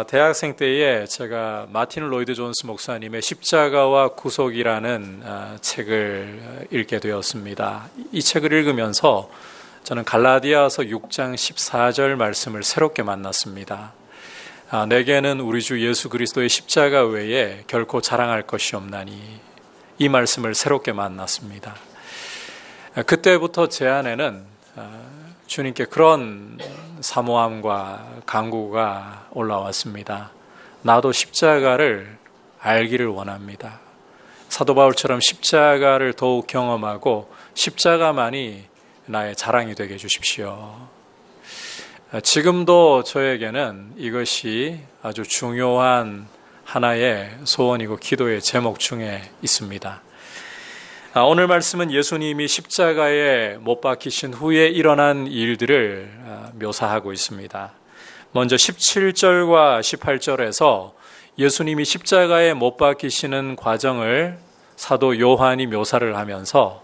대학생 때에 제가 마틴 로이드 존스 목사님의 십자가와 구속이라는 책을 읽게 되었습니다. 이 책을 읽으면서 저는 갈라디아서 6장 14절 말씀을 새롭게 만났습니다. 내게는 우리 주 예수 그리스도의 십자가 외에 결코 자랑할 것이 없나니, 이 말씀을 새롭게 만났습니다. 그때부터 제 안에는 주님께 그런 사모함과 간구가 올라왔습니다. 나도 십자가를 알기를 원합니다. 사도 바울처럼 십자가를 더욱 경험하고 십자가만이 나의 자랑이 되게 해주십시오. 지금도 저에게는 이것이 아주 중요한 하나의 소원이고 기도의 제목 중에 있습니다. 오늘 말씀은 예수님이 십자가에 못 박히신 후에 일어난 일들을 묘사하고 있습니다. 먼저 17절과 18절에서 예수님이 십자가에 못 박히시는 과정을 사도 요한이 묘사를 하면서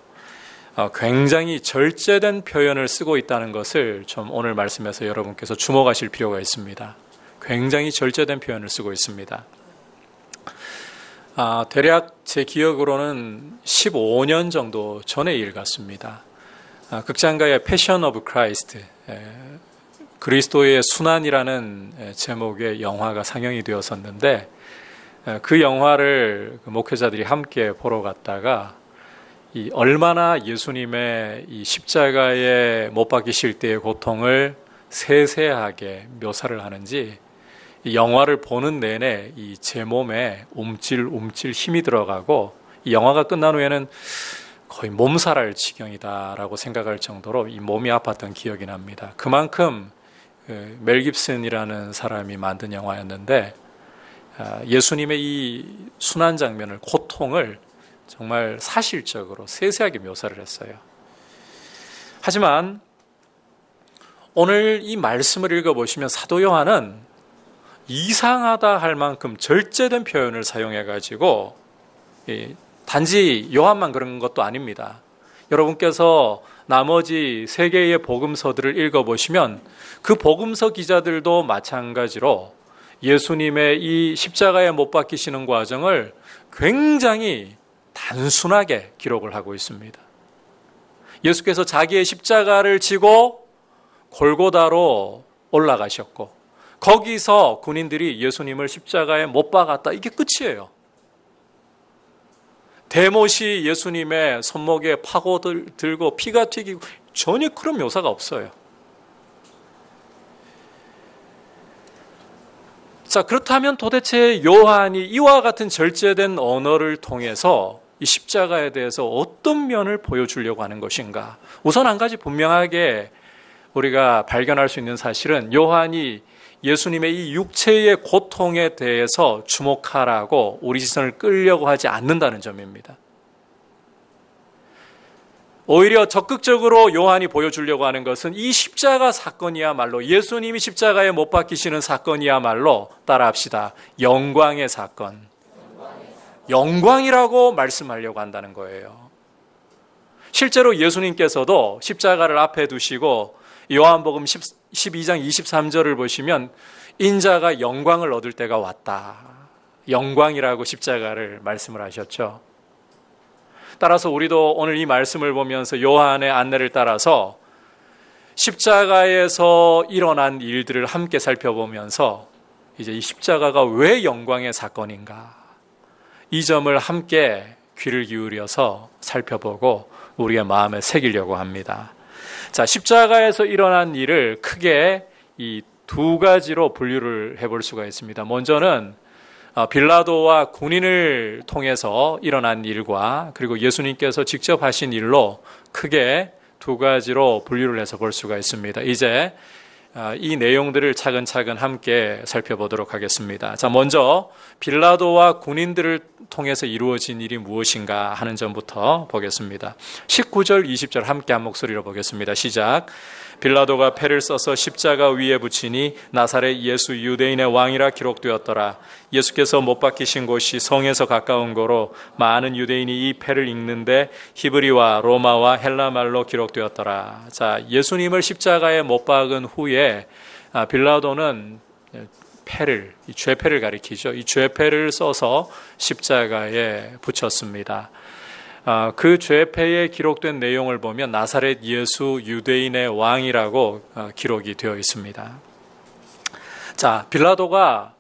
굉장히 절제된 표현을 쓰고 있다는 것을 좀 오늘 말씀에서 여러분께서 주목하실 필요가 있습니다. 굉장히 절제된 표현을 쓰고 있습니다. 대략 제 기억으로는 15년 정도 전의 일 같습니다. 극장가의 패션 오브 크라이스트, 그리스도의 순환이라는 제목의 영화가 상영이 되었었는데, 그 영화를 목회자들이 함께 보러 갔다가 얼마나 예수님의 이 십자가에 못 박히실 때의 고통을 세세하게 묘사를 하는지, 이 영화를 보는 내내 이 제 몸에 움찔움찔 힘이 들어가고, 이 영화가 끝난 후에는 거의 몸살할 지경이다라고 생각할 정도로 이 몸이 아팠던 기억이 납니다. 그만큼 멜 깁슨이라는 사람이 만든 영화였는데, 예수님의 이 순환 장면을, 고통을 정말 사실적으로 세세하게 묘사를 했어요. 하지만 오늘 이 말씀을 읽어보시면 사도 요한은 이상하다 할 만큼 절제된 표현을 사용해가지고, 단지 요한만 그런 것도 아닙니다. 여러분께서 나머지 세 개의 복음서들을 읽어보시면 그 복음서 기자들도 마찬가지로 예수님의 이 십자가에 못 박히시는 과정을 굉장히 단순하게 기록을 하고 있습니다. 예수께서 자기의 십자가를 지고 골고다로 올라가셨고, 거기서 군인들이 예수님을 십자가에 못 박았다, 이게 끝이에요. 대못이 예수님의 손목에 파고들고 피가 튀기고, 전혀 그런 묘사가 없어요. 자, 그렇다면 도대체 요한이 이와 같은 절제된 언어를 통해서 이 십자가에 대해서 어떤 면을 보여주려고 하는 것인가? 우선 한 가지 분명하게 우리가 발견할 수 있는 사실은, 요한이 예수님의 이 육체의 고통에 대해서 주목하라고 우리 시선을 끌려고 하지 않는다는 점입니다. 오히려 적극적으로 요한이 보여주려고 하는 것은 이 십자가 사건이야말로, 예수님이 십자가에 못 박히시는 사건이야말로, 따라합시다, 영광의 사건, 영광이라고 말씀하려고 한다는 거예요. 실제로 예수님께서도 십자가를 앞에 두시고 요한복음 12장 23절을 보시면 인자가 영광을 얻을 때가 왔다, 영광이라고 십자가를 말씀을 하셨죠. 따라서 우리도 오늘 이 말씀을 보면서 요한의 안내를 따라서 십자가에서 일어난 일들을 함께 살펴보면서 이제 이 십자가가 왜 영광의 사건인가, 이 점을 함께 귀를 기울여서 살펴보고 우리의 마음에 새기려고 합니다. 자, 십자가에서 일어난 일을 크게 이 두 가지로 분류를 해볼 수가 있습니다. 먼저는 빌라도와 군인을 통해서 일어난 일과, 그리고 예수님께서 직접 하신 일로 크게 두 가지로 분류를 해서 볼 수가 있습니다. 이제 이 내용들을 차근차근 함께 살펴보도록 하겠습니다. 자, 먼저 빌라도와 군인들을 통해서 이루어진 일이 무엇인가 하는 점부터 보겠습니다. 19절, 20절 함께 한 목소리로 보겠습니다. 시작. 빌라도가 패를 써서 십자가 위에 붙이니 나사렛 예수 유대인의 왕이라 기록되었더라. 예수께서 못 박히신 곳이 성에서 가까운 거로 많은 유대인이 이 패를 읽는데 히브리와 로마와 헬라말로 기록되었더라. 자, 예수님을 십자가에 못 박은 후에 빌라도는 패를, 이 죄패를 가리키죠. 이 죄패를 써서 십자가에 붙였습니다. 그 죄패에 기록된 내용을 보면 나사렛 예수 유대인의 왕이라고 기록이 되어 있습니다. 자, 빌라도가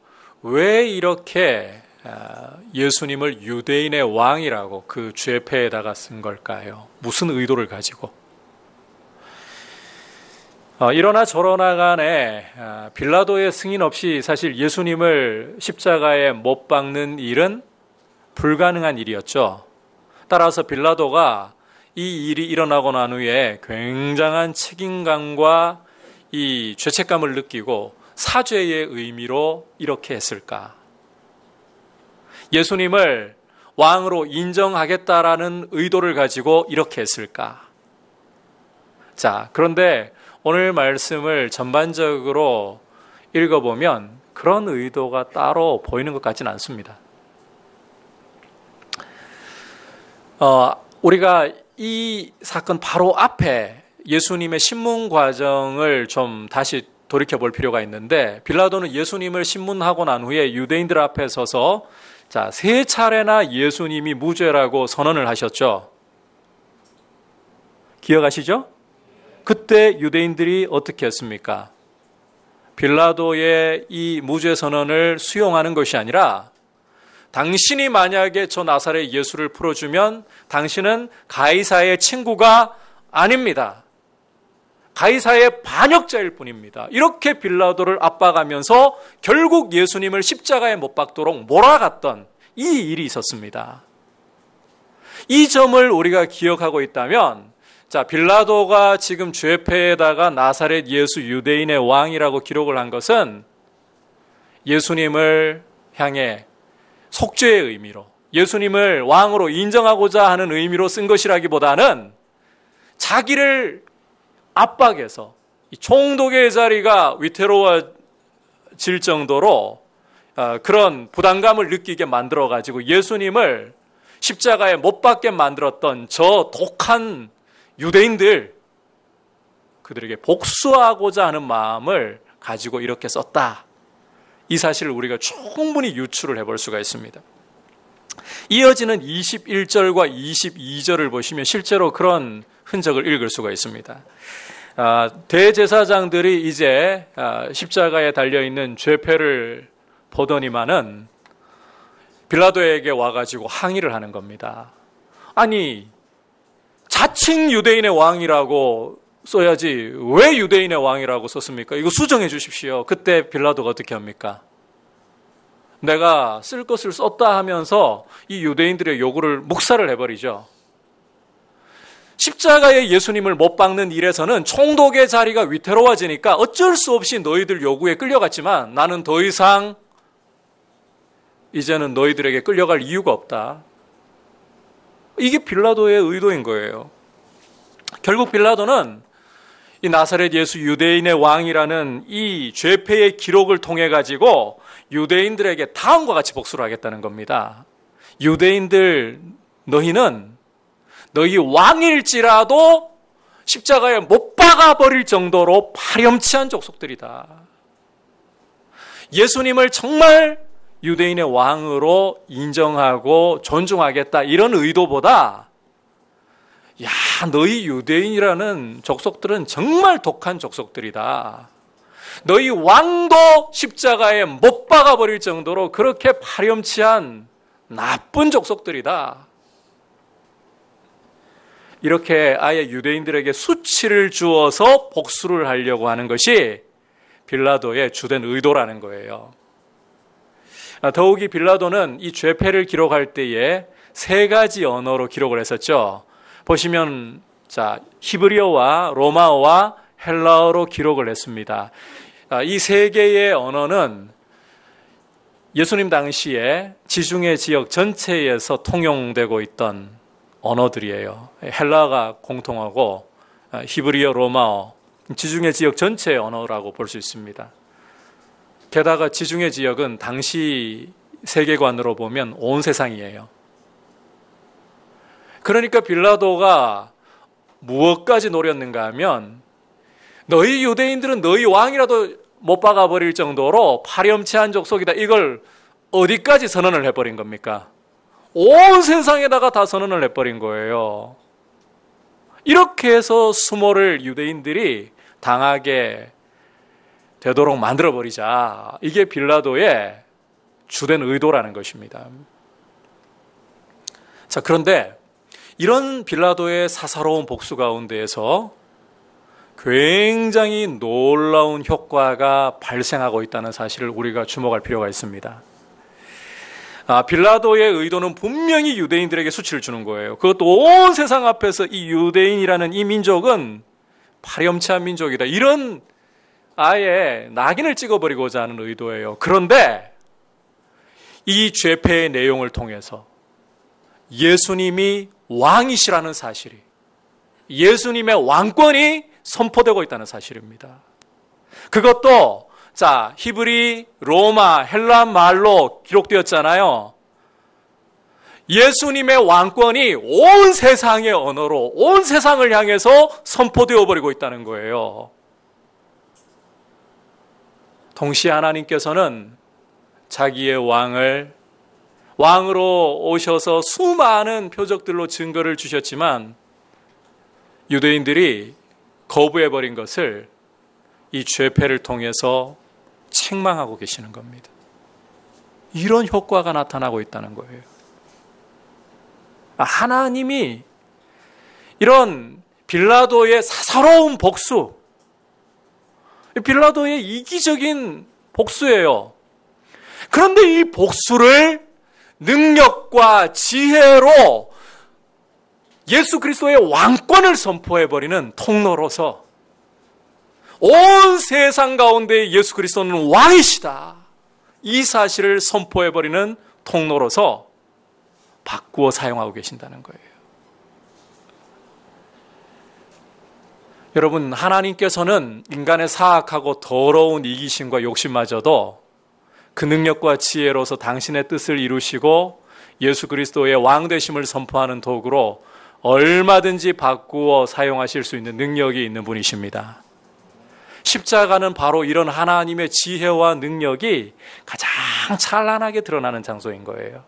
왜 이렇게 예수님을 유대인의 왕이라고 그 죄패에다가 쓴 걸까요? 무슨 의도를 가지고? 이러나 저러나 간에 빌라도의 승인 없이 사실 예수님을 십자가에 못 박는 일은 불가능한 일이었죠. 따라서 빌라도가 이 일이 일어나고 난 후에 굉장한 책임감과 이 죄책감을 느끼고 사죄의 의미로 이렇게 했을까? 예수님을 왕으로 인정하겠다라는 의도를 가지고 이렇게 했을까? 자, 그런데 오늘 말씀을 전반적으로 읽어보면 그런 의도가 따로 보이는 것 같지는 않습니다. 우리가 이 사건 바로 앞에 예수님의 신문 과정을 좀 다시 돌이켜 볼 필요가 있는데, 빌라도는 예수님을 신문하고 난 후에 유대인들 앞에 서서 자, 3차례나 예수님이 무죄라고 선언을 하셨죠. 기억하시죠? 그때 유대인들이 어떻게 했습니까? 빌라도의 이 무죄 선언을 수용하는 것이 아니라 당신이 만약에 저 나사렛 예수를 풀어주면 당신은 가이사의 친구가 아닙니다. 가이사의 반역자일 뿐입니다. 이렇게 빌라도를 압박하면서 결국 예수님을 십자가에 못 박도록 몰아갔던 이 일이 있었습니다. 이 점을 우리가 기억하고 있다면, 자, 빌라도가 지금 죄패에다가 나사렛 예수 유대인의 왕이라고 기록을 한 것은 예수님을 향해 속죄의 의미로, 예수님을 왕으로 인정하고자 하는 의미로 쓴 것이라기보다는 자기를 압박해서 이 총독의 자리가 위태로워질 정도로 그런 부담감을 느끼게 만들어가지고 예수님을 십자가에 못 박게 만들었던 저 독한 유대인들, 그들에게 복수하고자 하는 마음을 가지고 이렇게 썼다. 이 사실을 우리가 충분히 유추를 해볼 수가 있습니다. 이어지는 21절과 22절을 보시면 실제로 그런 흔적을 읽을 수가 있습니다. 대제사장들이 이제 십자가에 달려있는 죄패를 보더니만은 빌라도에게 와가지고 항의를 하는 겁니다. 아니, 자칭 유대인의 왕이라고 써야지 왜 유대인의 왕이라고 썼습니까? 이거 수정해 주십시오. 그때 빌라도가 어떻게 합니까? 내가 쓸 것을 썼다 하면서 이 유대인들의 요구를 묵살을 해버리죠. 십자가에 예수님을 못 박는 일에서는 총독의 자리가 위태로워지니까 어쩔 수 없이 너희들 요구에 끌려갔지만 나는 더 이상 이제는 너희들에게 끌려갈 이유가 없다. 이게 빌라도의 의도인 거예요. 결국 빌라도는 이 나사렛 예수 유대인의 왕이라는 이 죄패의 기록을 통해 가지고 유대인들에게 다음과 같이 복수를 하겠다는 겁니다. 유대인들, 너희는 너희 왕일지라도 십자가에 못 박아버릴 정도로 파렴치한 족속들이다. 예수님을 정말 유대인의 왕으로 인정하고 존중하겠다, 이런 의도보다 야, 너희 유대인이라는 족속들은 정말 독한 족속들이다. 너희 왕도 십자가에 못 박아버릴 정도로 그렇게 파렴치한 나쁜 족속들이다. 이렇게 아예 유대인들에게 수치를 주어서 복수를 하려고 하는 것이 빌라도의 주된 의도라는 거예요. 더욱이 빌라도는 이 죄패를 기록할 때에 3가지 언어로 기록을 했었죠. 보시면 자, 히브리어와 로마어와 헬라어로 기록을 했습니다. 이 3개의 언어는 예수님 당시에 지중해 지역 전체에서 통용되고 있던 언어들이에요. 헬라어가 공통하고 히브리어, 로마어, 지중해 지역 전체의 언어라고 볼 수 있습니다. 게다가 지중해 지역은 당시 세계관으로 보면 온 세상이에요. 그러니까 빌라도가 무엇까지 노렸는가 하면 너희 유대인들은 너희 왕이라도 못 박아버릴 정도로 파렴치한 족속이다. 이걸 어디까지 선언을 해버린 겁니까? 온 세상에다가 다 선언을 해버린 거예요. 이렇게 해서 수모를 유대인들이 당하게 되도록 만들어버리자. 이게 빌라도의 주된 의도라는 것입니다. 자, 그런데 이런 빌라도의 사사로운 복수 가운데에서 굉장히 놀라운 효과가 발생하고 있다는 사실을 우리가 주목할 필요가 있습니다. 빌라도의 의도는 분명히 유대인들에게 수치를 주는 거예요. 그것도 온 세상 앞에서 이 유대인이라는 이 민족은 파렴치한 민족이다. 이런 아예 낙인을 찍어버리고자 하는 의도예요. 그런데 이 죄패의 내용을 통해서 예수님이 왕이시라는 사실이, 예수님의 왕권이 선포되고 있다는 사실입니다. 그것도 히브리, 로마, 헬라 말로 기록되었잖아요. 예수님의 왕권이 온 세상의 언어로 온 세상을 향해서 선포되어 버리고 있다는 거예요. 동시에 하나님께서는 자기의 왕으로 오셔서 수많은 표적들로 증거를 주셨지만 유대인들이 거부해버린 것을 이 죄패를 통해서 책망하고 계시는 겁니다. 이런 효과가 나타나고 있다는 거예요. 하나님이 이런 빌라도의 사사로운 복수, 빌라도의 이기적인 복수예요. 그런데 이 복수를 능력과 지혜로 예수 그리스도의 왕권을 선포해버리는 통로로서 온 세상 가운데 예수 그리스도는 왕이시다. 이 사실을 선포해버리는 통로로서 바꾸어 사용하고 계신다는 거예요. 여러분, 하나님께서는 인간의 사악하고 더러운 이기심과 욕심마저도 그 능력과 지혜로서 당신의 뜻을 이루시고 예수 그리스도의 왕 되심을 선포하는 도구로 얼마든지 바꾸어 사용하실 수 있는 능력이 있는 분이십니다. 십자가는 바로 이런 하나님의 지혜와 능력이 가장 찬란하게 드러나는 장소인 거예요.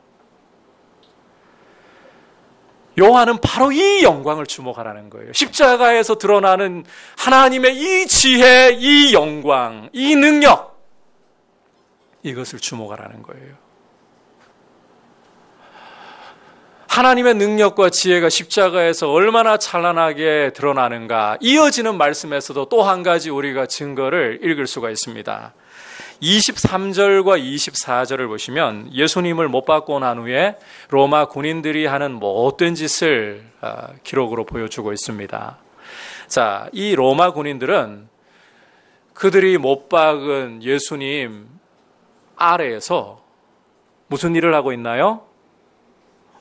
요한은 바로 이 영광을 주목하라는 거예요. 십자가에서 드러나는 하나님의 이 지혜, 이 영광, 이 능력, 이것을 주목하라는 거예요. 하나님의 능력과 지혜가 십자가에서 얼마나 찬란하게 드러나는가, 이어지는 말씀에서도 또 한 가지 우리가 증거를 읽을 수가 있습니다. 23절과 24절을 보시면 예수님을 못 박고 난 후에 로마 군인들이 하는 못된 짓을 기록으로 보여주고 있습니다. 자, 이 로마 군인들은 그들이 못 박은 예수님 아래에서 무슨 일을 하고 있나요?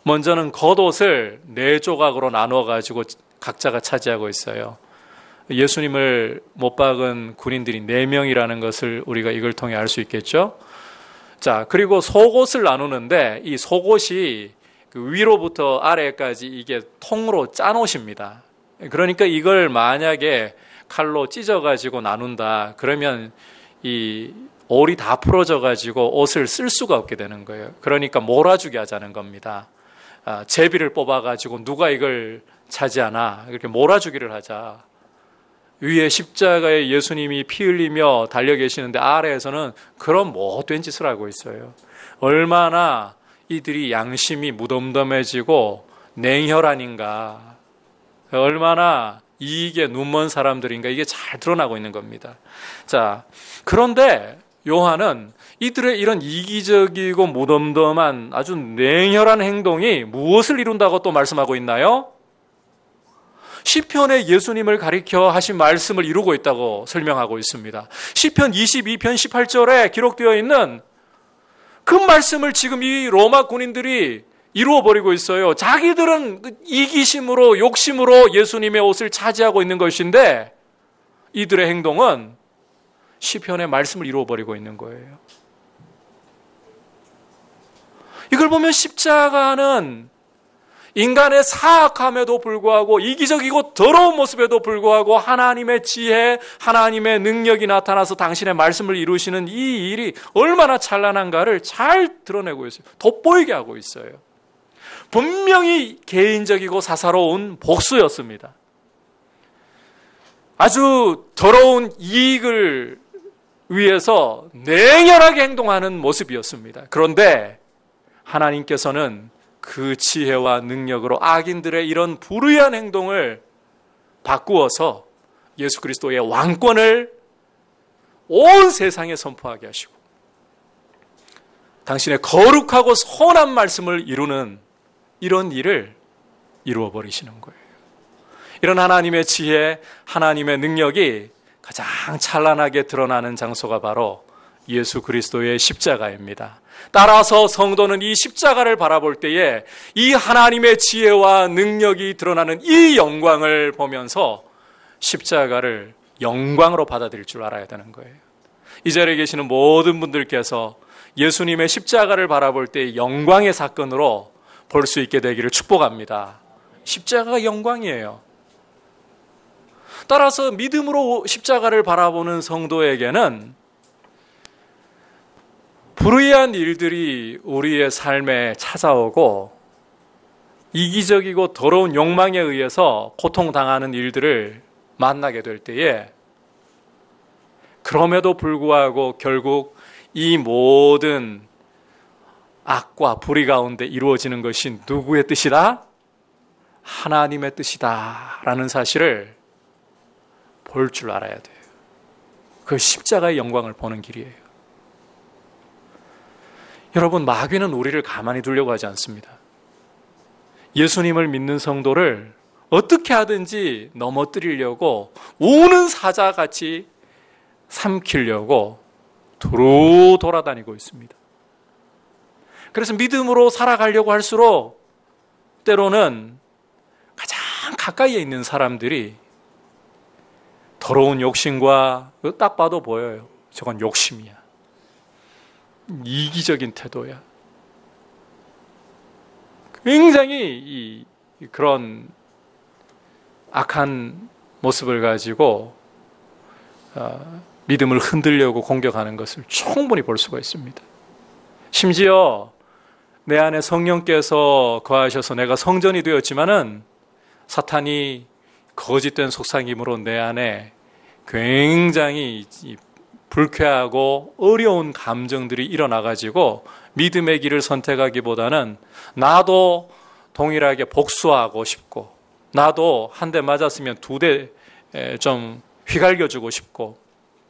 먼저는 겉옷을 4조각으로 나누어 가지고 각자가 차지하고 있어요. 예수님을 못 박은 군인들이 4명이라는 것을 우리가 이걸 통해 알 수 있겠죠. 자, 그리고 속옷을 나누는데 이 속옷이 그 위로부터 아래까지 이게 통으로 짠 옷입니다. 그러니까 이걸 만약에 칼로 찢어가지고 나눈다 그러면 이 올이 다 풀어져가지고 옷을 쓸 수가 없게 되는 거예요. 그러니까 몰아주게 하자는 겁니다. 제비를 뽑아가지고 누가 이걸 차지하나 이렇게 몰아주기를 하자. 위에 십자가에 예수님이 피 흘리며 달려 계시는데 아래에서는 그런 못된 짓을 하고 있어요. 얼마나 이들이 양심이 무덤덤해지고 냉혈한인가, 얼마나 이익에 눈먼 사람들인가, 이게 잘 드러나고 있는 겁니다. 자, 그런데 요한은 이들의 이런 이기적이고 무덤덤한 아주 냉혈한 행동이 무엇을 이룬다고 또 말씀하고 있나요? 시편에 예수님을 가리켜 하신 말씀을 이루고 있다고 설명하고 있습니다. 시편 22편 18절에 기록되어 있는 그 말씀을 지금 이 로마 군인들이 이루어버리고 있어요. 자기들은 이기심으로 욕심으로 예수님의 옷을 차지하고 있는 것인데 이들의 행동은 시편의 말씀을 이루어버리고 있는 거예요. 이걸 보면 십자가는 인간의 사악함에도 불구하고 이기적이고 더러운 모습에도 불구하고 하나님의 지혜, 하나님의 능력이 나타나서 당신의 말씀을 이루시는 이 일이 얼마나 찬란한가를 잘 드러내고 있어요. 돋보이게 하고 있어요. 분명히 개인적이고 사사로운 복수였습니다. 아주 더러운 이익을 위해서 냉혈하게 행동하는 모습이었습니다. 그런데 하나님께서는 그 지혜와 능력으로 악인들의 이런 불의한 행동을 바꾸어서 예수 그리스도의 왕권을 온 세상에 선포하게 하시고 당신의 거룩하고 선한 말씀을 이루는 이런 일을 이루어 버리시는 거예요. 이런 하나님의 지혜, 하나님의 능력이 가장 찬란하게 드러나는 장소가 바로 예수 그리스도의 십자가입니다. 따라서 성도는 이 십자가를 바라볼 때에 이 하나님의 지혜와 능력이 드러나는 이 영광을 보면서 십자가를 영광으로 받아들일 줄 알아야 되는 거예요. 이 자리에 계시는 모든 분들께서 예수님의 십자가를 바라볼 때 영광의 사건으로 볼 수 있게 되기를 축복합니다. 십자가가 영광이에요. 따라서 믿음으로 십자가를 바라보는 성도에게는 불의한 일들이 우리의 삶에 찾아오고 이기적이고 더러운 욕망에 의해서 고통당하는 일들을 만나게 될 때에 그럼에도 불구하고 결국 이 모든 악과 불의 가운데 이루어지는 것이 누구의 뜻이다? 하나님의 뜻이다 라는 사실을 볼 줄 알아야 돼요. 그 십자가의 영광을 보는 길이에요. 여러분, 마귀는 우리를 가만히 두려고 하지 않습니다. 예수님을 믿는 성도를 어떻게 하든지 넘어뜨리려고 우는 사자같이 삼키려고 두루 돌아다니고 있습니다. 그래서 믿음으로 살아가려고 할수록 때로는 가장 가까이에 있는 사람들이 더러운 욕심과 딱 봐도 보여요. 저건 욕심이야. 이기적인 태도야. 굉장히 그런 악한 모습을 가지고 믿음을 흔들려고 공격하는 것을 충분히 볼 수가 있습니다. 심지어 내 안에 성령께서 거하셔서 내가 성전이 되었지만은 사탄이 거짓된 속삭임으로 내 안에 굉장히 불쾌하고 어려운 감정들이 일어나가지고 믿음의 길을 선택하기보다는 나도 동일하게 복수하고 싶고 나도 한 대 맞았으면 두 대 좀 휘갈겨주고 싶고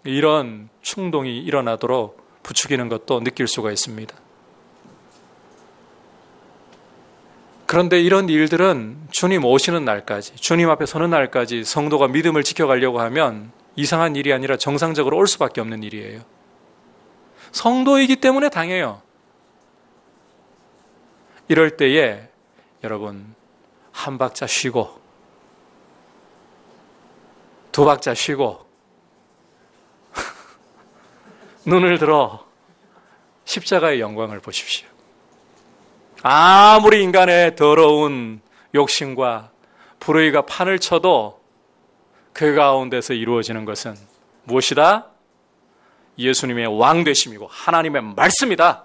이런 충동이 일어나도록 부추기는 것도 느낄 수가 있습니다. 그런데 이런 일들은 주님 오시는 날까지, 주님 앞에 서는 날까지 성도가 믿음을 지켜가려고 하면 이상한 일이 아니라 정상적으로 올 수밖에 없는 일이에요. 성도이기 때문에 당해요. 이럴 때에 여러분 한 박자 쉬고 두 박자 쉬고 눈을 들어 십자가의 영광을 보십시오. 아무리 인간의 더러운 욕심과 불의가 판을 쳐도 그 가운데서 이루어지는 것은 무엇이다? 예수님의 왕되심이고 하나님의 말씀이다.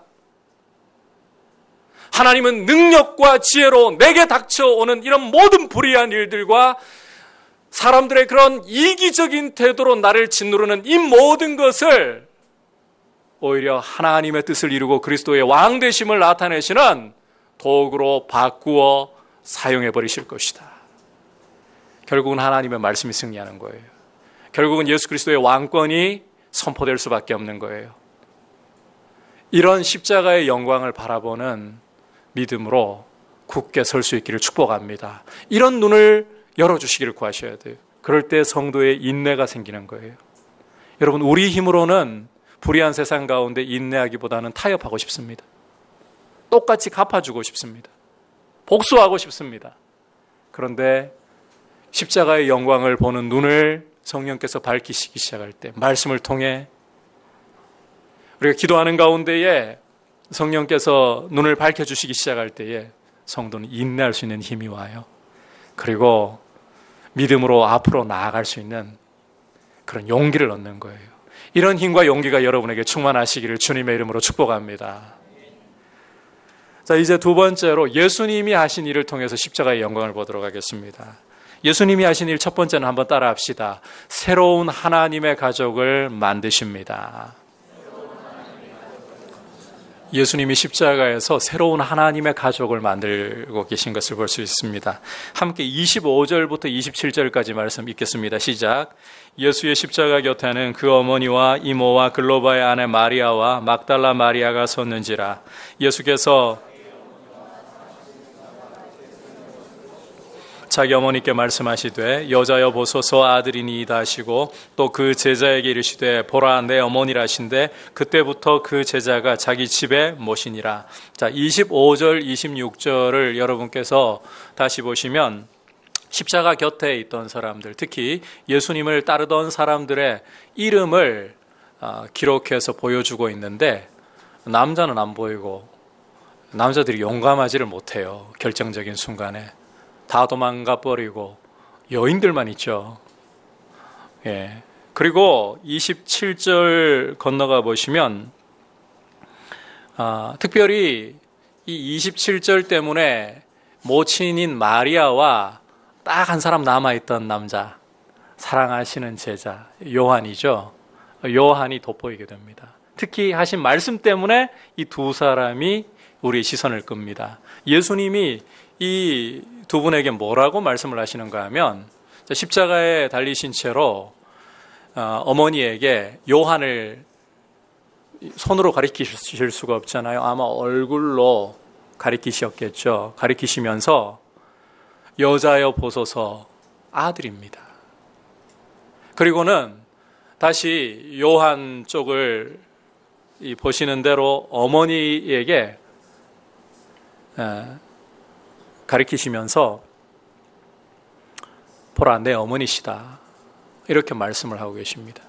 하나님은 능력과 지혜로 내게 닥쳐오는 이런 모든 불의한 일들과 사람들의 그런 이기적인 태도로 나를 짓누르는 이 모든 것을 오히려 하나님의 뜻을 이루고 그리스도의 왕되심을 나타내시는 도구로 바꾸어 사용해 버리실 것이다. 결국은 하나님의 말씀이 승리하는 거예요. 결국은 예수 그리스도의 왕권이 선포될 수밖에 없는 거예요. 이런 십자가의 영광을 바라보는 믿음으로 굳게 설 수 있기를 축복합니다. 이런 눈을 열어주시기를 구하셔야 돼요. 그럴 때 성도의 인내가 생기는 거예요. 여러분, 우리 힘으로는 불의한 세상 가운데 인내하기보다는 타협하고 싶습니다. 똑같이 갚아주고 싶습니다. 복수하고 싶습니다. 그런데 십자가의 영광을 보는 눈을 성령께서 밝히시기 시작할 때, 말씀을 통해 우리가 기도하는 가운데에 성령께서 눈을 밝혀주시기 시작할 때에 성도는 인내할 수 있는 힘이 와요. 그리고 믿음으로 앞으로 나아갈 수 있는 그런 용기를 얻는 거예요. 이런 힘과 용기가 여러분에게 충만하시기를 주님의 이름으로 축복합니다. 자, 이제 두 번째로 예수님이 하신 일을 통해서 십자가의 영광을 보도록 하겠습니다. 예수님이 하신 일 첫 번째는 한번 따라 합시다. 새로운 하나님의 가족을 만드십니다. 예수님이 십자가에서 새로운 하나님의 가족을 만들고 계신 것을 볼 수 있습니다. 함께 25절부터 27절까지 말씀 읽겠습니다. 시작. 예수의 십자가 곁에는 그 어머니와 이모와 글로바의 아내 마리아와 막달라 마리아가 섰는지라. 예수께서 자기 어머니께 말씀하시되 여자여 보소서 아들이니이다 하시고 또 그 제자에게 이르시되 보라 내 어머니라 하신데 그때부터 그 제자가 자기 집에 모시니라. 자, 25절 26절을 여러분께서 다시 보시면 십자가 곁에 있던 사람들, 특히 예수님을 따르던 사람들의 이름을 기록해서 보여주고 있는데 남자는 안 보이고 남자들이 용감하지를 못해요. 결정적인 순간에 다 도망가 버리고 여인들만 있죠. 예. 그리고 27절 건너가 보시면 특별히 이 27절 때문에 모친인 마리아와 딱 한 사람 남아있던 남자, 사랑하시는 제자 요한이죠. 요한이 돋보이게 됩니다. 특히 하신 말씀 때문에 이 두 사람이 우리의 시선을 끕니다. 예수님이 이 두 분에게 뭐라고 말씀을 하시는가 하면 십자가에 달리신 채로 어머니에게 요한을 손으로 가리키실 수가 없잖아요. 아마 얼굴로 가리키셨겠죠. 가리키시면서 여자여 보소서 아들입니다. 그리고는 다시 요한 쪽을 보시는 대로 어머니에게 가리키시면서 보라 내 어머니시다 이렇게 말씀을 하고 계십니다.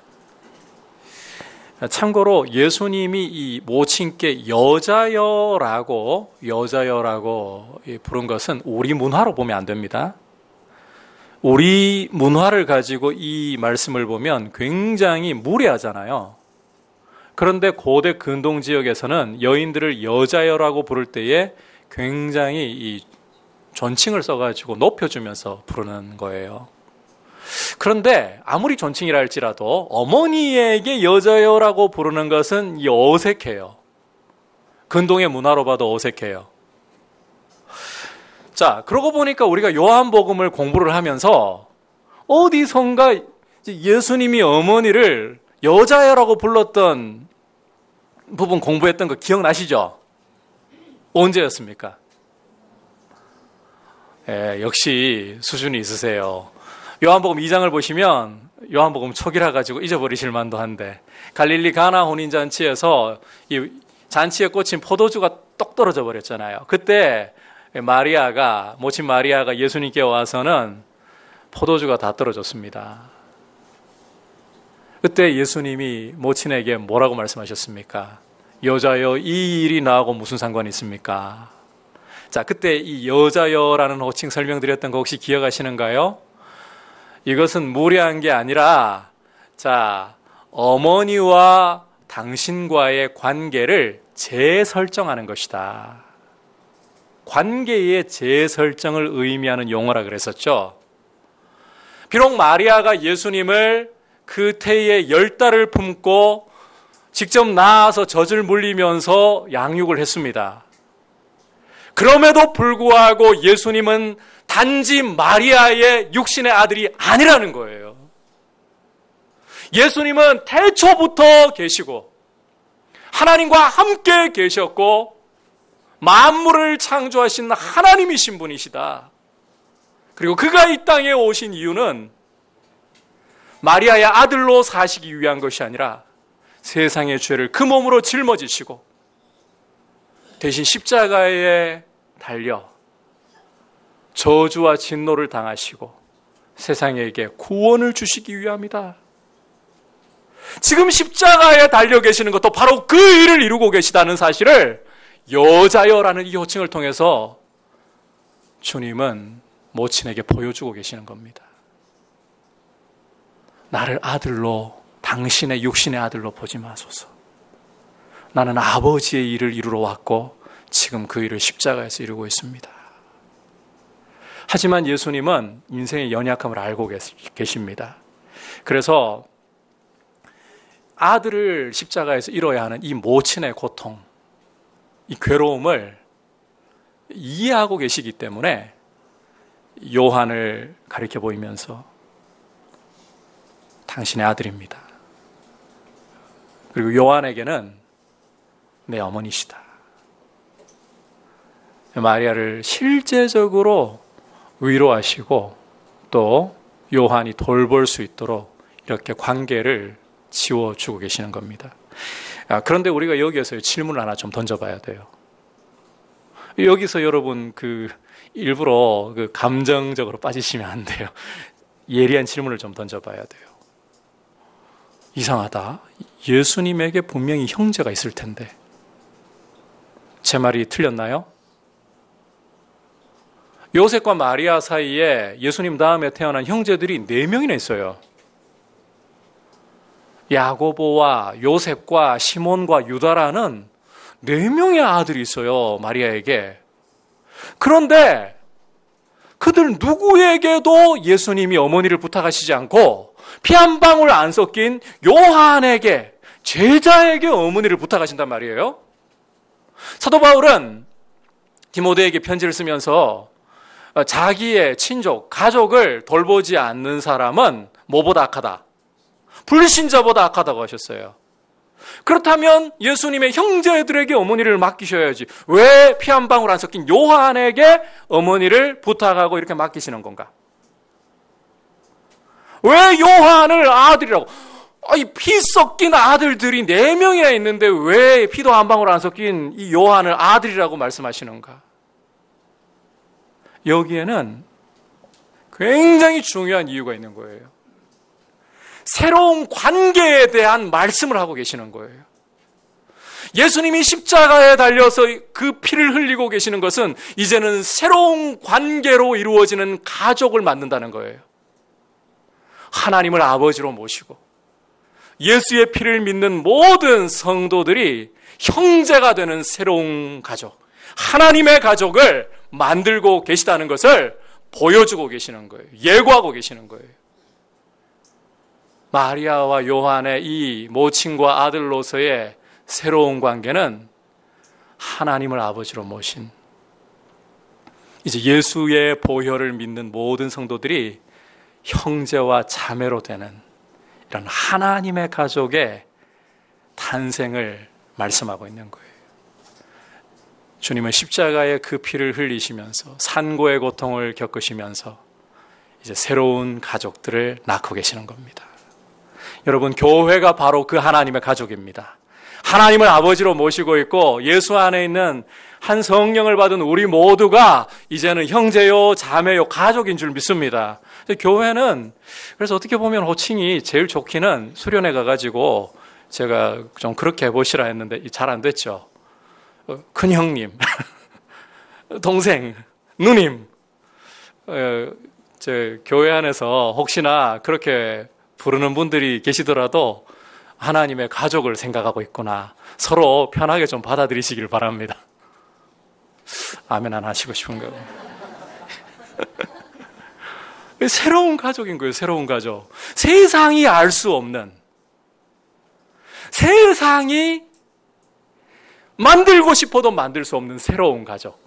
참고로 예수님이 이 모친께 여자여라고 부른 것은 우리 문화로 보면 안 됩니다. 우리 문화를 가지고 이 말씀을 보면 굉장히 무례하잖아요. 그런데 고대 근동 지역에서는 여인들을 여자여라고 부를 때에 굉장히 이 존칭을 써가지고 높여주면서 부르는 거예요. 그런데 아무리 존칭이라 할지라도 어머니에게 여자여라고 부르는 것은 어색해요. 근동의 문화로 봐도 어색해요. 자, 그러고 보니까 우리가 요한복음을 공부를 하면서 어디선가 예수님이 어머니를 여자여라고 불렀던 부분 공부했던 거 기억나시죠? 언제였습니까? 역시 수준이 있으세요. 요한복음 2장을 보시면 요한복음 초기라 가지고 잊어버리실 만도 한데 갈릴리 가나 혼인잔치에서 이 잔치에 꽂힌 포도주가 똑 떨어져 버렸잖아요. 그때 모친 마리아가 예수님께 와서는 포도주가 다 떨어졌습니다. 그때 예수님이 모친에게 뭐라고 말씀하셨습니까? 여자여 이 일이 나하고 무슨 상관이 있습니까? 자, 그때 이 여자여라는 호칭 설명드렸던 거 혹시 기억하시는가요? 이것은 무례한 게 아니라 자, 어머니와 당신과의 관계를 재설정하는 것이다. 관계의 재설정을 의미하는 용어라 그랬었죠. 비록 마리아가 예수님을 그 태에 10달을 품고 직접 낳아서 젖을 물리면서 양육을 했습니다. 그럼에도 불구하고 예수님은 단지 마리아의 육신의 아들이 아니라는 거예요. 예수님은 태초부터 계시고 하나님과 함께 계셨고 만물을 창조하신 하나님이신 분이시다. 그리고 그가 이 땅에 오신 이유는 마리아의 아들로 사시기 위한 것이 아니라 세상의 죄를 그 몸으로 짊어지시고 대신 십자가에 달려 저주와 진노를 당하시고 세상에게 구원을 주시기 위함이다. 지금 십자가에 달려 계시는 것도 바로 그 일을 이루고 계시다는 사실을 여자여라는 이 호칭을 통해서 주님은 모친에게 보여주고 계시는 겁니다. 나를 아들로, 당신의 육신의 아들로 보지 마소서. 나는 아버지의 일을 이루러 왔고 지금 그 일을 십자가에서 이루고 있습니다. 하지만 예수님은 인생의 연약함을 알고 계십니다. 그래서 아들을 십자가에서 이뤄야 하는 이 모친의 고통, 이 괴로움을 이해하고 계시기 때문에 요한을 가리켜 보이면서 당신의 아들입니다. 그리고 요한에게는 내 어머니시다. 마리아를 실제적으로 위로하시고 또 요한이 돌볼 수 있도록 이렇게 관계를 지워주고 계시는 겁니다. 그런데 우리가 여기에서 질문을 하나 좀 던져봐야 돼요. 여기서 여러분 일부러 감정적으로 빠지시면 안 돼요. 예리한 질문을 좀 던져봐야 돼요. 이상하다. 예수님에게 분명히 형제가 있을 텐데 제 말이 틀렸나요? 요셉과 마리아 사이에 예수님 다음에 태어난 형제들이 4명이나 있어요. 야고보와 요셉과 시몬과 유다라는 4명의 아들이 있어요, 마리아에게. 그런데 그들 누구에게도 예수님이 어머니를 부탁하시지 않고 피 한 방울 안 섞인 요한에게, 제자에게 어머니를 부탁하신단 말이에요. 사도 바울은 디모데에게 편지를 쓰면서 자기의 친족, 가족을 돌보지 않는 사람은 뭐보다 악하다? 불신자보다 악하다고 하셨어요. 그렇다면 예수님의 형제들에게 어머니를 맡기셔야지 왜 피 한 방울 안 섞인 요한에게 어머니를 부탁하고 이렇게 맡기시는 건가? 왜 요한을 아들이라고? 피 섞인 아들들이 4명이나 있는데 왜 피도 한 방울 안 섞인 이 요한을 아들이라고 말씀하시는가? 여기에는 굉장히 중요한 이유가 있는 거예요. 새로운 관계에 대한 말씀을 하고 계시는 거예요. 예수님이 십자가에 달려서 그 피를 흘리고 계시는 것은 이제는 새로운 관계로 이루어지는 가족을 만든다는 거예요. 하나님을 아버지로 모시고 예수의 피를 믿는 모든 성도들이 형제가 되는 새로운 가족, 하나님의 가족을 만들고 계시다는 것을 보여주고 계시는 거예요. 예고하고 계시는 거예요. 마리아와 요한의 이 모친과 아들로서의 새로운 관계는 하나님을 아버지로 모신, 이제 예수의 보혈을 믿는 모든 성도들이 형제와 자매로 되는 이런 하나님의 가족의 탄생을 말씀하고 있는 거예요. 주님은 십자가의 그 피를 흘리시면서 산고의 고통을 겪으시면서 이제 새로운 가족들을 낳고 계시는 겁니다. 여러분, 교회가 바로 그 하나님의 가족입니다. 하나님을 아버지로 모시고 있고 예수 안에 있는 한 성령을 받은 우리 모두가 이제는 형제요, 자매요, 가족인 줄 믿습니다. 교회는 그래서 어떻게 보면 호칭이 제일 좋기는 수련회 가가지고 제가 좀 그렇게 해보시라 했는데 잘 안 됐죠. 큰형님, 동생, 누님. 제 교회 안에서 혹시나 그렇게 부르는 분들이 계시더라도 하나님의 가족을 생각하고 있구나. 서로 편하게 좀 받아들이시길 바랍니다. 아멘 안 하시고 싶은가요? 새로운 가족인 거예요. 새로운 가족. 세상이 알 수 없는, 세상이 만들고 싶어도 만들 수 없는 새로운 가족.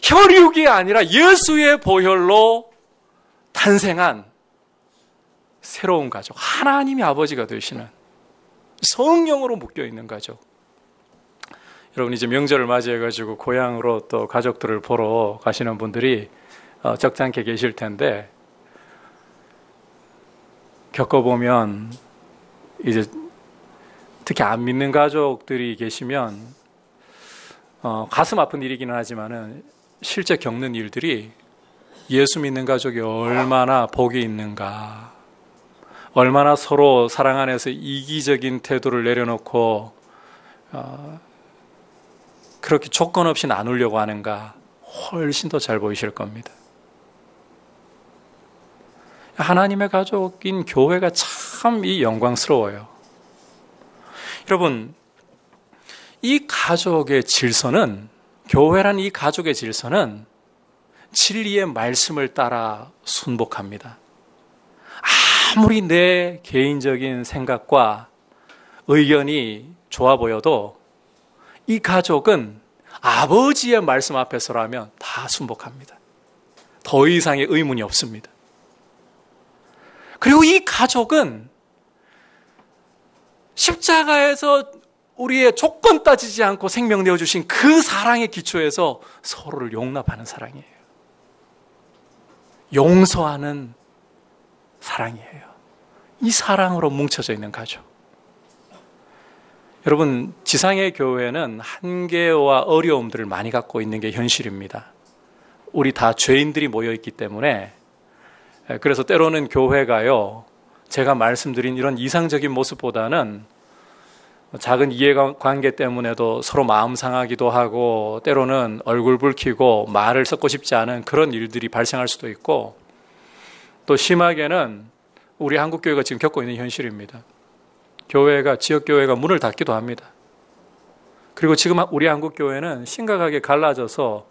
혈육이 아니라 예수의 보혈로 탄생한 새로운 가족. 하나님이 아버지가 되시는, 성령으로 묶여있는 가족. 여러분, 이제 명절을 맞이해가지고 고향으로 또 가족들을 보러 가시는 분들이 적잖게 계실 텐데, 겪어보면 이제 특히 안 믿는 가족들이 계시면 가슴 아픈 일이기는 하지만은 실제 겪는 일들이 예수 믿는 가족이 얼마나 복이 있는가, 얼마나 서로 사랑 안에서 이기적인 태도를 내려놓고 그렇게 조건 없이 나누려고 하는가, 훨씬 더 잘 보이실 겁니다. 하나님의 가족인 교회가 참 이 영광스러워요. 여러분, 이 가족의 질서는, 교회란 이 가족의 질서는 진리의 말씀을 따라 순복합니다. 아무리 내 개인적인 생각과 의견이 좋아 보여도 이 가족은 아버지의 말씀 앞에서라면 다 순복합니다. 더 이상의 의문이 없습니다. 그리고 이 가족은 십자가에서 우리의 조건 따지지 않고 생명 내어주신 그 사랑의 기초에서 서로를 용납하는 사랑이에요. 용서하는 사랑이에요. 이 사랑으로 뭉쳐져 있는 가족. 여러분, 지상의 교회는 한계와 어려움들을 많이 갖고 있는 게 현실입니다. 우리 다 죄인들이 모여있기 때문에, 그래서 때로는 교회가요, 제가 말씀드린 이런 이상적인 모습보다는 작은 이해관계 때문에도 서로 마음 상하기도 하고, 때로는 얼굴 붉히고 말을 섞고 싶지 않은 그런 일들이 발생할 수도 있고, 또 심하게는 우리 한국교회가 지금 겪고 있는 현실입니다. 교회가, 지역교회가 문을 닫기도 합니다. 그리고 지금 우리 한국교회는 심각하게 갈라져서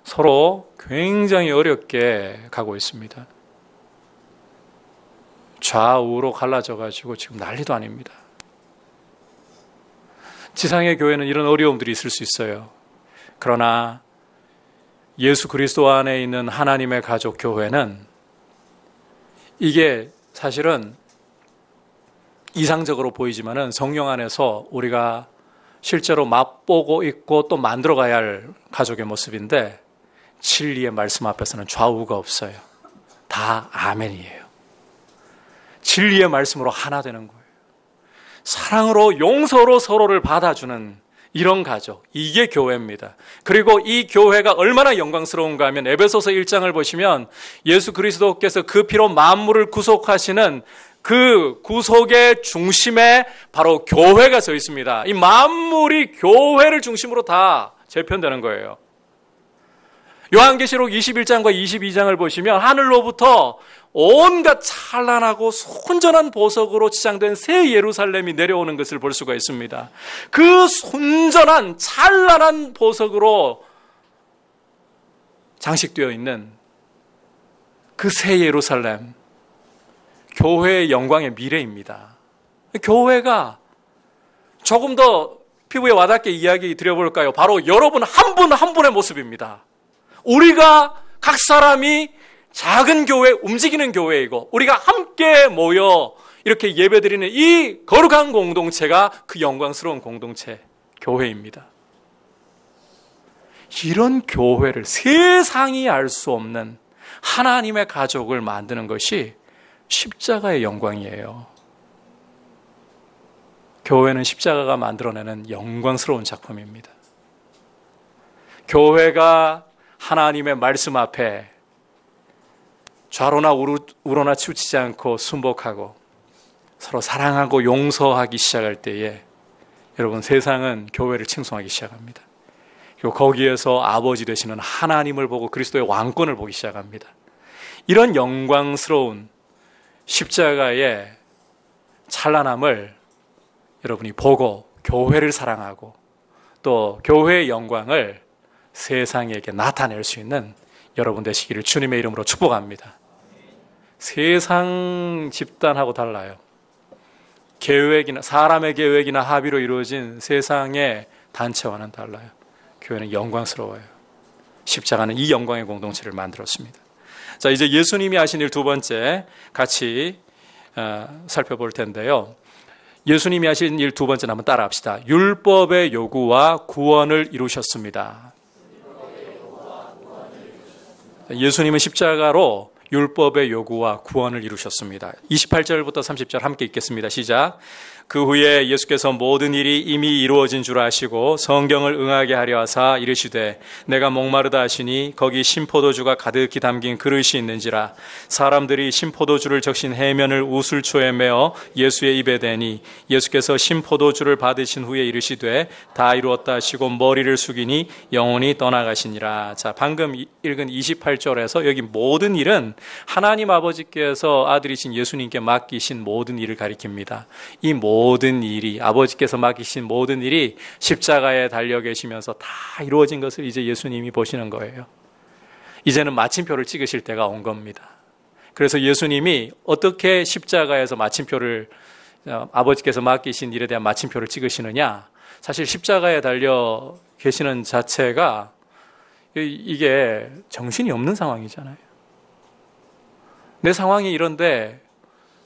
서로 굉장히 어렵게 가고 있습니다. 좌우로 갈라져가지고 지금 난리도 아닙니다. 지상의 교회는 이런 어려움들이 있을 수 있어요. 그러나 예수 그리스도 안에 있는 하나님의 가족 교회는 이게 사실은 이상적으로 보이지만은 성령 안에서 우리가 실제로 맛보고 있고 또 만들어가야 할 가족의 모습인데, 진리의 말씀 앞에서는 좌우가 없어요. 다 아멘이에요. 진리의 말씀으로 하나 되는 거예요. 사랑으로, 용서로 서로를 받아주는 이런 가족, 이게 교회입니다. 그리고 이 교회가 얼마나 영광스러운가 하면 에베소서 1장을 보시면 예수 그리스도께서 그 피로 만물을 구속하시는 그 구속의 중심에 바로 교회가 서 있습니다. 이 만물이 교회를 중심으로 다 재편되는 거예요. 요한계시록 21장과 22장을 보시면 하늘로부터 온갖 찬란하고 손전한 보석으로 치장된 새 예루살렘이 내려오는 것을 볼 수가 있습니다. 그 손전한 찬란한 보석으로 장식되어 있는 그 새 예루살렘, 교회의 영광의 미래입니다. 교회가 조금 더 피부에 와닿게 이야기 드려볼까요? 바로 여러분 한 분 한 분의 모습입니다. 우리가 각 사람이 작은 교회, 움직이는 교회이고, 우리가 함께 모여 이렇게 예배드리는 이 거룩한 공동체가 그 영광스러운 공동체, 교회입니다. 이런 교회를, 세상이 알 수 없는 하나님의 가족을 만드는 것이 십자가의 영광이에요. 교회는 십자가가 만들어내는 영광스러운 작품입니다. 교회가 하나님의 말씀 앞에 좌로나 우로나 치우치지 않고 순복하고 서로 사랑하고 용서하기 시작할 때에 여러분, 세상은 교회를 칭송하기 시작합니다. 그리고 거기에서 아버지 되시는 하나님을 보고 그리스도의 왕권을 보기 시작합니다. 이런 영광스러운 십자가의 찬란함을 여러분이 보고 교회를 사랑하고 또 교회의 영광을 세상에게 나타낼 수 있는 여러분 되시기를 주님의 이름으로 축복합니다. 세상 집단하고 달라요. 계획이나 사람의 계획이나 합의로 이루어진 세상의 단체와는 달라요. 교회는 영광스러워요. 십자가는 이 영광의 공동체를 만들었습니다. 자, 이제 예수님이 하신 일 두 번째 같이 살펴볼 텐데요. 예수님이 하신 일 두 번째는 한번 따라합시다. 율법의 요구와 구원을 이루셨습니다. 예수님은 십자가로 율법의 요구와 구원을 이루셨습니다. 28절부터 30절 함께 읽겠습니다. 시작. 그 후에 예수께서 모든 일이 이미 이루어진 줄 아시고 성경을 응하게 하려 하사 이르시되 내가 목마르다 하시니 거기 신포도주가 가득히 담긴 그릇이 있는지라. 사람들이 신포도주를 적신 해면을 우슬초에 메어 예수의 입에 대니 예수께서 신포도주를 받으신 후에 이르시되 다 이루었다 하시고 머리를 숙이니 영혼이 떠나가시니라. 자, 방금 읽은 28절에서 여기 모든 일은 하나님 아버지께서 아들이신 예수님께 맡기신 모든 일을 가리킵니다. 이 모든 일이, 아버지께서 맡기신 모든 일이 십자가에 달려 계시면서 다 이루어진 것을 이제 예수님이 보시는 거예요. 이제는 마침표를 찍으실 때가 온 겁니다. 그래서 예수님이 어떻게 십자가에서 마침표를, 아버지께서 맡기신 일에 대한 마침표를 찍으시느냐? 사실 십자가에 달려 계시는 자체가 이게 정신이 없는 상황이잖아요. 내 상황이 이런데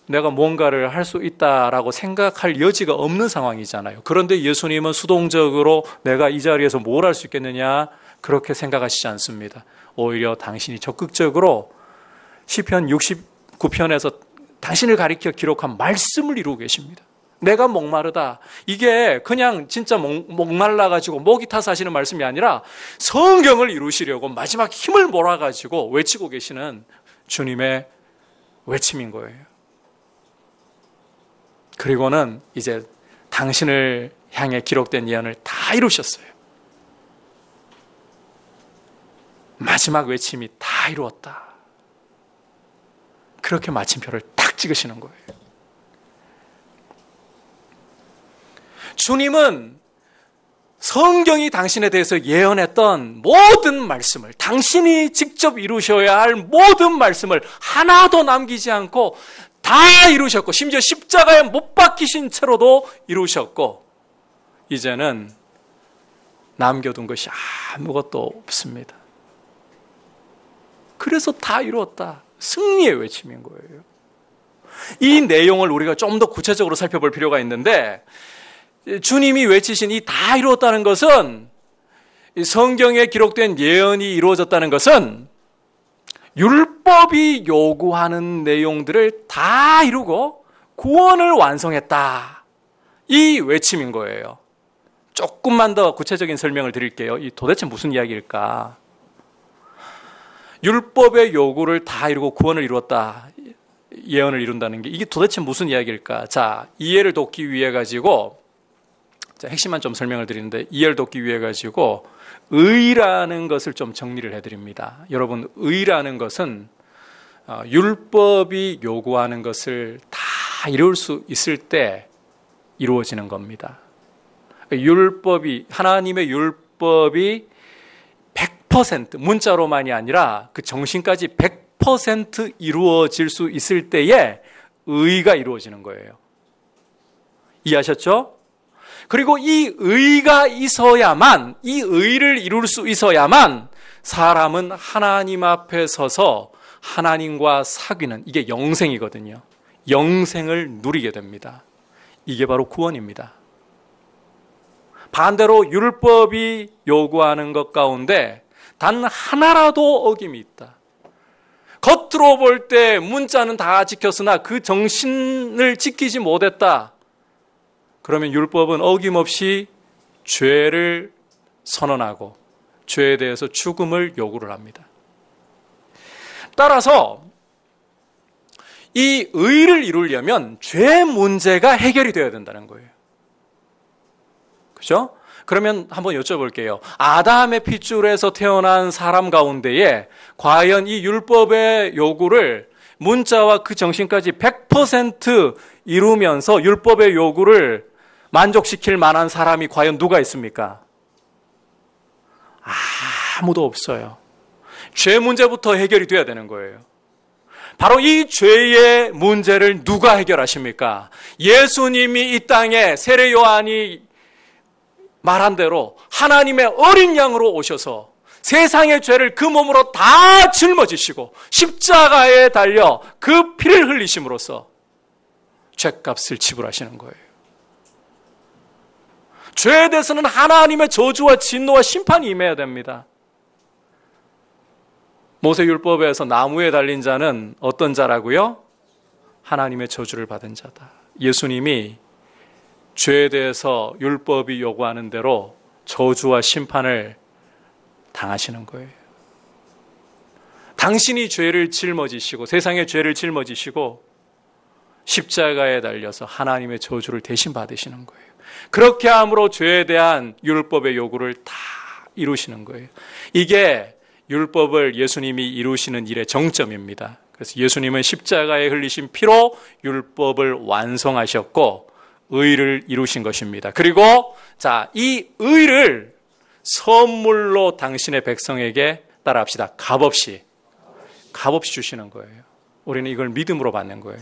내가 뭔가를 할 수 있다라고 생각할 여지가 없는 상황이잖아요. 그런데 예수님은 수동적으로 내가 이 자리에서 뭘 할 수 있겠느냐 그렇게 생각하시지 않습니다. 오히려 당신이 적극적으로 시편 69편에서 당신을 가리켜 기록한 말씀을 이루고 계십니다. 내가 목마르다. 이게 그냥 진짜 목말라가지고 목이 타서 하시는 말씀이 아니라 성경을 이루시려고 마지막 힘을 몰아가지고 외치고 계시는 주님의 외침인 거예요. 그리고는 이제 당신을 향해 기록된 예언을 다 이루셨어요. 마지막 외침이 다 이루었다. 그렇게 마침표를 딱 찍으시는 거예요. 주님은 성경이 당신에 대해서 예언했던 모든 말씀을, 당신이 직접 이루셔야 할 모든 말씀을 하나도 남기지 않고 다 이루셨고, 심지어 십자가에 못 박히신 채로도 이루셨고, 이제는 남겨둔 것이 아무것도 없습니다. 그래서 다 이루었다. 승리의 외침인 거예요. 이 내용을 우리가 좀 더 구체적으로 살펴볼 필요가 있는데, 주님이 외치신 이 다 이루었다는 것은, 성경에 기록된 예언이 이루어졌다는 것은 율법이 요구하는 내용들을 다 이루고 구원을 완성했다. 이 외침인 거예요. 조금만 더 구체적인 설명을 드릴게요. 이 도대체 무슨 이야기일까? 율법의 요구를 다 이루고 구원을 이루었다. 예언을 이룬다는 게 이게 도대체 무슨 이야기일까? 자, 이해를 돕기 위해 가지고, 자, 핵심만 좀 설명을 드리는데, 이해를 돕기 위해 가지고 의라는 것을 좀 정리를 해드립니다. 여러분, 의라는 것은 율법이 요구하는 것을 다 이룰 수 있을 때 이루어지는 겁니다. 율법이, 하나님의 율법이 100% 문자로만이 아니라 그 정신까지 100% 이루어질 수 있을 때에 의가 이루어지는 거예요. 이해하셨죠? 그리고 이 의가 있어야만, 이 의를 이룰 수 있어야만 사람은 하나님 앞에 서서 하나님과 사귀는, 이게 영생이거든요. 영생을 누리게 됩니다. 이게 바로 구원입니다. 반대로 율법이 요구하는 것 가운데 단 하나라도 어김이 있다. 겉으로 볼 때 문자는 다 지켰으나 그 정신을 지키지 못했다. 그러면 율법은 어김없이 죄를 선언하고 죄에 대해서 죽음을 요구를 합니다. 따라서 이 의를 이루려면 죄 문제가 해결이 되어야 된다는 거예요. 그죠? 그러면 한번 여쭤볼게요. 아담의 핏줄에서 태어난 사람 가운데에 과연 이 율법의 요구를 문자와 그 정신까지 100% 이루면서 율법의 요구를 만족시킬 만한 사람이 과연 누가 있습니까? 아무도 없어요. 죄 문제부터 해결이 돼야 되는 거예요. 바로 이 죄의 문제를 누가 해결하십니까? 예수님이 이 땅에 세례 요한이 말한 대로 하나님의 어린 양으로 오셔서 세상의 죄를 그 몸으로 다 짊어지시고 십자가에 달려 그 피를 흘리심으로써 죄값을 지불하시는 거예요. 죄에 대해서는 하나님의 저주와 진노와 심판이 임해야 됩니다. 모세율법에서 나무에 달린 자는 어떤 자라고요? 하나님의 저주를 받은 자다. 예수님이 죄에 대해서 율법이 요구하는 대로 저주와 심판을 당하시는 거예요. 당신이 죄를 짊어지시고 세상의 죄를 짊어지시고 십자가에 달려서 하나님의 저주를 대신 받으시는 거예요. 그렇게 함으로 죄에 대한 율법의 요구를 다 이루시는 거예요. 이게 율법을 예수님이 이루시는 일의 정점입니다. 그래서 예수님은 십자가에 흘리신 피로 율법을 완성하셨고 의를 이루신 것입니다. 그리고 이 의를 선물로 당신의 백성에게 따라합시다. 값없이 주시는 거예요. 우리는 이걸 믿음으로 받는 거예요.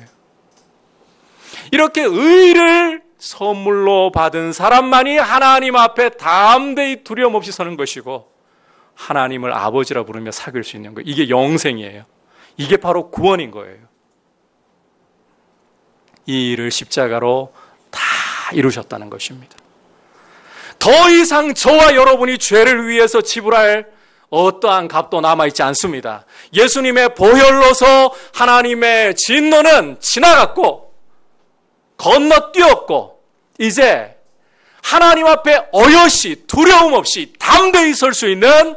이렇게 의를 선물로 받은 사람만이 하나님 앞에 담대히 두려움 없이 서는 것이고 하나님을 아버지라 부르며 사귈 수 있는 거예요. 이게 영생이에요. 이게 바로 구원인 거예요. 이 일을 십자가로 다 이루셨다는 것입니다. 더 이상 저와 여러분이 죄를 위해서 지불할 어떠한 값도 남아있지 않습니다. 예수님의 보혈로서 하나님의 진노는 지나갔고 건너뛰었고 이제 하나님 앞에 어여시 두려움 없이 담대히 설 수 있는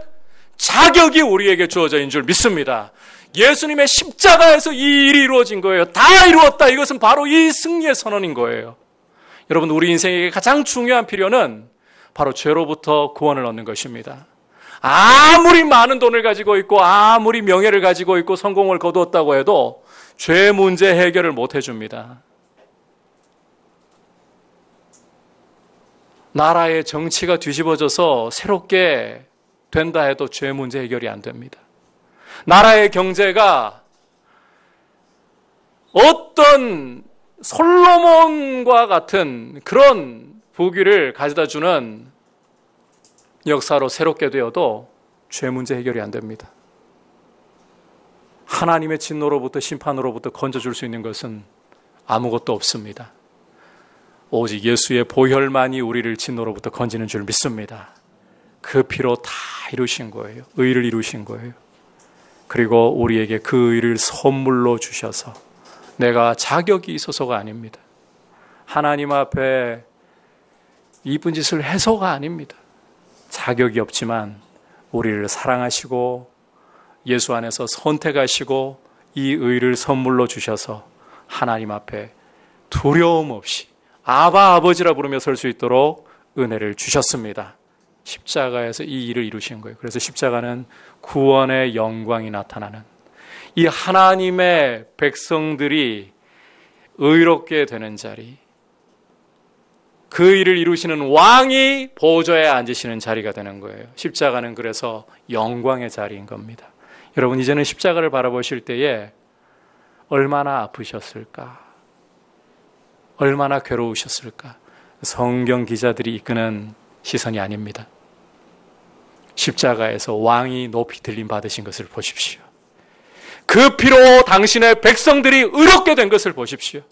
자격이 우리에게 주어져 있는 줄 믿습니다. 예수님의 십자가에서 이 일이 이루어진 거예요. 다 이루었다. 이것은 바로 이 승리의 선언인 거예요. 여러분, 우리 인생에게 가장 중요한 필요는 바로 죄로부터 구원을 얻는 것입니다. 아무리 많은 돈을 가지고 있고 아무리 명예를 가지고 있고 성공을 거두었다고 해도 죄 문제 해결을 못 해줍니다. 나라의 정치가 뒤집어져서 새롭게 된다 해도 죄 문제 해결이 안 됩니다. 나라의 경제가 어떤 솔로몬과 같은 그런 부귀를 가져다 주는 역사로 새롭게 되어도 죄 문제 해결이 안 됩니다. 하나님의 진노로부터 심판으로부터 건져줄 수 있는 것은 아무것도 없습니다. 오직 예수의 보혈만이 우리를 진노로부터 건지는 줄 믿습니다. 그 피로 다 이루신 거예요. 의를 이루신 거예요. 그리고 우리에게 그 의를 선물로 주셔서 내가 자격이 있어서가 아닙니다. 하나님 앞에 이쁜 짓을 해서가 아닙니다. 자격이 없지만 우리를 사랑하시고 예수 안에서 선택하시고 이 의를 선물로 주셔서 하나님 앞에 두려움 없이 아바 아버지라 부르며 설 수 있도록 은혜를 주셨습니다. 십자가에서 이 일을 이루신 거예요. 그래서 십자가는 구원의 영광이 나타나는 이 하나님의 백성들이 의롭게 되는 자리, 그 일을 이루시는 왕이 보좌에 앉으시는 자리가 되는 거예요. 십자가는 그래서 영광의 자리인 겁니다. 여러분, 이제는 십자가를 바라보실 때에 얼마나 아프셨을까? 얼마나 괴로우셨을까? 성경 기자들이 이끄는 시선이 아닙니다. 십자가에서 왕이 높이 들림 받으신 것을 보십시오. 그 피로 당신의 백성들이 의롭게 된 것을 보십시오.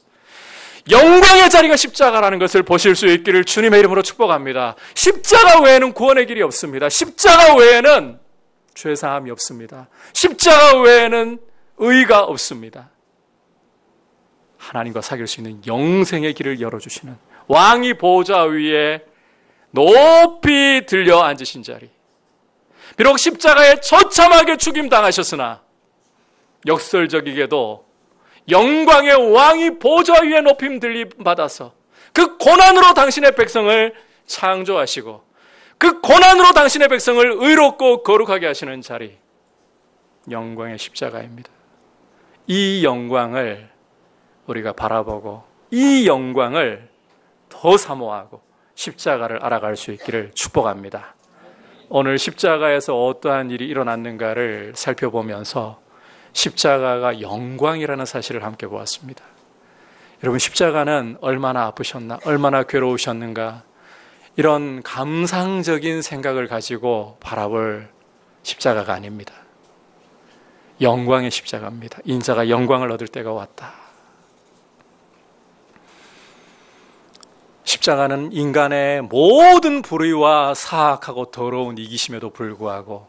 영광의 자리가 십자가라는 것을 보실 수 있기를 주님의 이름으로 축복합니다. 십자가 외에는 구원의 길이 없습니다. 십자가 외에는 죄사함이 없습니다. 십자가 외에는 의가 없습니다. 하나님과 사귈 수 있는 영생의 길을 열어주시는 왕이 보좌 위에 높이 들려 앉으신 자리. 비록 십자가에 처참하게 죽임당하셨으나 역설적이게도 영광의 왕이 보좌 위에 높임 들림 받아서 그 고난으로 당신의 백성을 창조하시고 그 고난으로 당신의 백성을 의롭고 거룩하게 하시는 자리, 영광의 십자가입니다. 이 영광을 우리가 바라보고 이 영광을 더 사모하고 십자가를 알아갈 수 있기를 축복합니다. 오늘 십자가에서 어떠한 일이 일어났는가를 살펴보면서 십자가가 영광이라는 사실을 함께 보았습니다. 여러분, 십자가는 얼마나 아프셨나, 얼마나 괴로우셨는가, 이런 감상적인 생각을 가지고 바라볼 십자가가 아닙니다. 영광의 십자가입니다. 인자가 영광을 얻을 때가 왔다. 십자가는 인간의 모든 불의와 사악하고 더러운 이기심에도 불구하고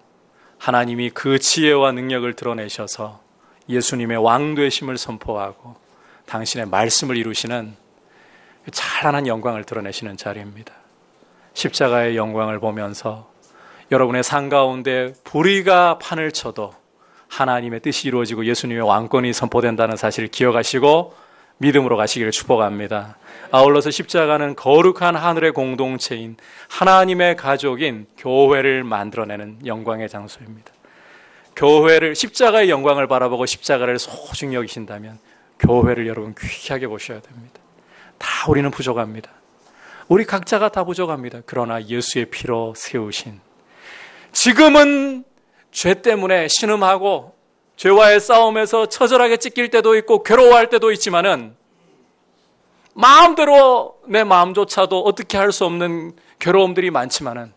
하나님이 그 지혜와 능력을 드러내셔서 예수님의 왕되심을 선포하고 당신의 말씀을 이루시는 그 찬란한 영광을 드러내시는 자리입니다. 십자가의 영광을 보면서 여러분의 삶 가운데 불의가 판을 쳐도 하나님의 뜻이 이루어지고 예수님의 왕권이 선포된다는 사실을 기억하시고 믿음으로 가시기를 축복합니다. 아울러서 십자가는 거룩한 하늘의 공동체인 하나님의 가족인 교회를 만들어내는 영광의 장소입니다. 교회를, 십자가의 영광을 바라보고 십자가를 소중히 여기신다면 교회를 여러분 귀하게 보셔야 됩니다. 다 우리는 부족합니다. 우리 각자가 다 부족합니다. 그러나 예수의 피로 세우신, 지금은 죄 때문에 신음하고 죄와의 싸움에서 처절하게 찢길 때도 있고 괴로워할 때도 있지만은 마음대로 내 마음조차도 어떻게 할 수 없는 괴로움들이 많지만은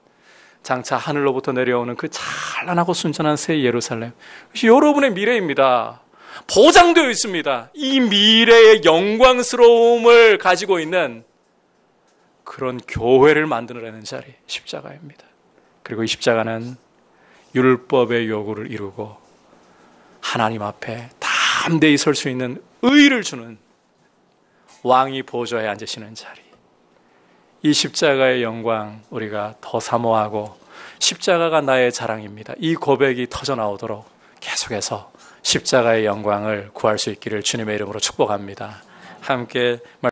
장차 하늘로부터 내려오는 그 찬란하고 순전한 새 예루살렘, 그것이 여러분의 미래입니다. 보장되어 있습니다. 이 미래의 영광스러움을 가지고 있는 그런 교회를 만들어내는 자리, 십자가입니다. 그리고 이 십자가는 율법의 요구를 이루고 하나님 앞에 담대히 설 수 있는 의의를 주는 왕이 보좌에 앉으시는 자리, 이 십자가의 영광 우리가 더 사모하고 십자가가 나의 자랑입니다, 이 고백이 터져나오도록 계속해서 십자가의 영광을 구할 수 있기를 주님의 이름으로 축복합니다. 함께